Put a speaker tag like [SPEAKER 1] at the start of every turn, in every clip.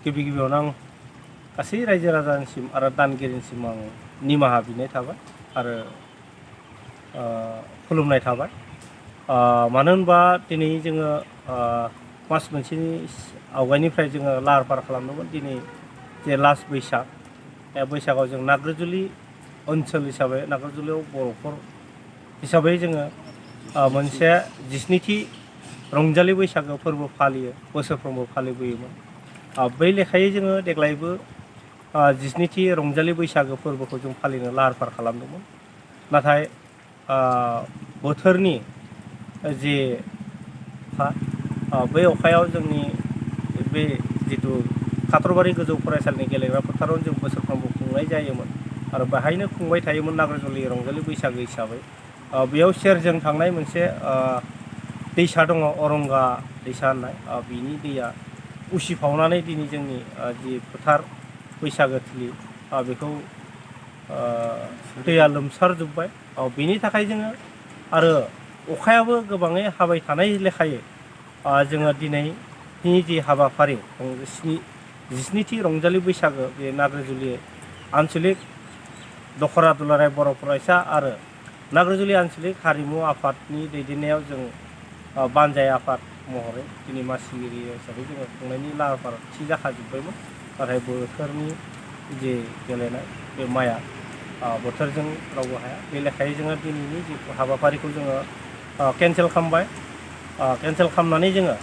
[SPEAKER 1] गिबि गिबियावनो आं गासै रायजो राजानिसिम आरो दानगिरिनिसिम आं निमाहा बिनाय थाबाय आरो खुलुमनाय थाबाय। मानो होनबा दिनै जोङो मास मोनसेनि आवगायनिफ्राय जोङो लाहार फाहार खालामदोंमोन। दिनै जे लास्ट बैसाग, बे बैसागआव जों नाग्रिजुलि ओनसोल हिसाबै नाग्रिजुलियाव बर'फोर हिसाबै जोङो मोनसे 17थि रंजालि बैसागो फोरबो फालियो, बोसोरफ्रोमबो फालिबोयोमोन। बै लेखायै जोङो देग्लायबो 17थि रंजालि बैसागो फोरबोखौ जों फालिनो लाहार फाहार खालामदोंमोन। नाथाय बोथोरनि जे अखा, बै अखायाव जोंनि बे जिथु खाथरबारि गोजौ फरायसालिनि गेलेग्रा फोथाराव जों बोसोरफ्रोमबो खुंनाय जायोमोन आरो बेहायनो खुंबाय थायोमोन नाग्रिजुलि रंजालि बैसागो हिसाबै। बेयाव सेरजों थांनाय मोनसे दैसा दङ, अरंगा दैसा होननाय। बिनि दैया उसिफावनानै दिनै जोंनि जि फोथार बैसागोथिलि बेखौ दैया लोमसारजोब्बाय। बेनि थाखाय जोङो आरो अखायाबो गोबाङै हाबाय थानाय लेखायै जोङो दिनैनि जि हाबाफारि 17थि रंजालि बैसागो बे नाग्रिजुलि आन्चलिक दखरा दुलाराय बर' फरायसा आरो नाग्रिजुलि आन्चलिक हारिमु आफादनि दैदेननायाव जों बानजाय आफाद महरै दिनै मासिगिरि हिसाबै जोङो खुंनायनि लाहार फाहार थि जाखाजोब्बायमोन। नाथाय बोथोरनि जे गेलेनाय बे माइआ बोथोरजों रावबो हाया। बे लेखायै जोङो दिनैनि जि हाबाफारिखौ जोङो केन्सेल खालामबाय। केन्सेल खालामनानै जोङो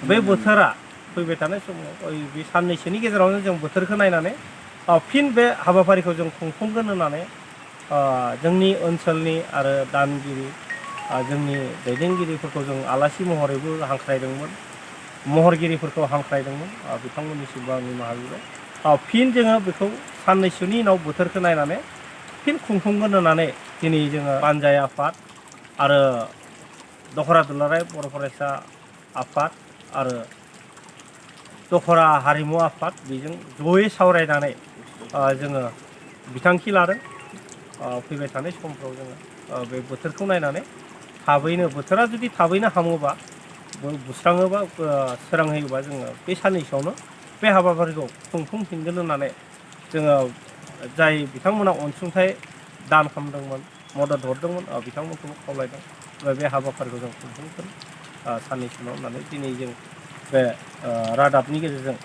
[SPEAKER 1] बे बोथोरा फैबाय थानाय समाव बे साननैसोनि गेजेरावनो जों बोथोरखौ नायनानै फिन बे हाबाफारिखौ जों खुंफुंगोन होननानै जोंनि ओनसोलनि आरो दानगिरि जोंनि दैदेनगिरिफोरखौ जों आलासि महरैबो हांख्रायदोंमोन, महरगिरिफोरखौ हांख्रायदोंमोन। बिथांमोननिसिमबो आं निमाहा बिबाय। फिन जोङो बेखौ साननैसोनि उनाव बोथोरखौ नायनानै फिन खुंफुंगोन होननानै दिनै जोङो बानजाय आफाद आरो दखरा दुलाराय बर' फरायसा आफाद आरो दखरा हारिमु आफाद बेजों जयै सावरायनानै जोङो बिथांखि लादों। फैबाय थानाय समफ्राव जोङो बे बोथोरखौ नायनानै थाबैनो, बोथोरा जुदि थाबैनो हामोबा, बुस्राङोबा, सोरांहोयोबा जोङो बे साननैसोआवनो बे हाबाफारिखौ खुंफुंफिनगोन होननानै जोङो जाय बिथांमोना अनसुंथाइ दान खालामदोंमोन, मदद हरदोंमोन, बिथांमोनखौबो खावलायदों बे हाबाफारिखौ जों खुंफुंगोन साननैसो उनाव होननानै दिनै जों बे रादाबनि गेजेरजों